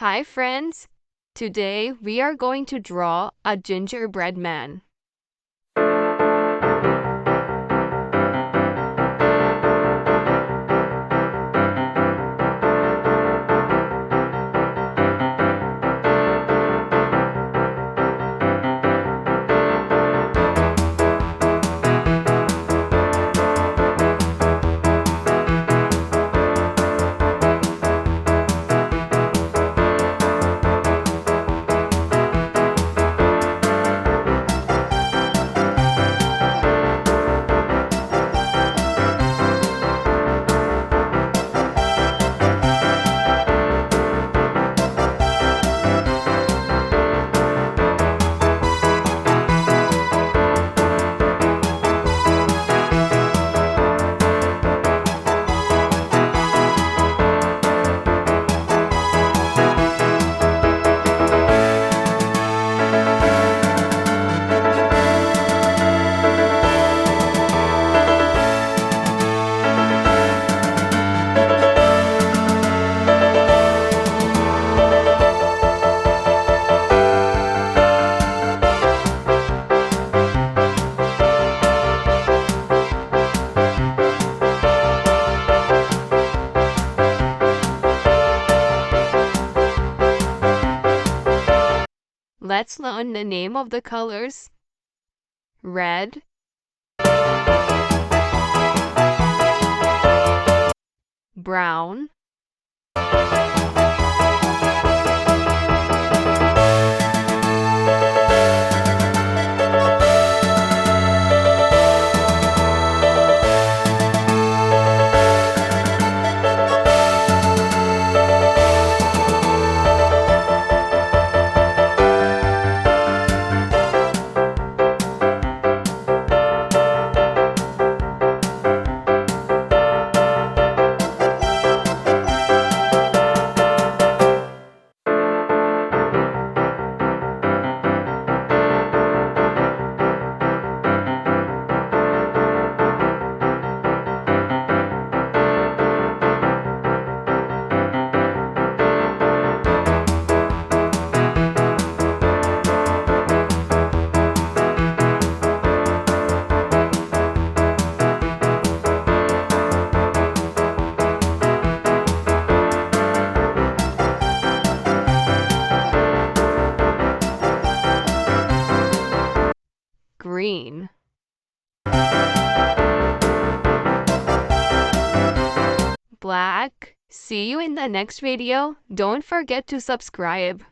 Hi friends! Today we are going to draw a gingerbread man. Let's learn the name of the colors. Red, brown, green. Black. See you in the next video. Don't forget to subscribe.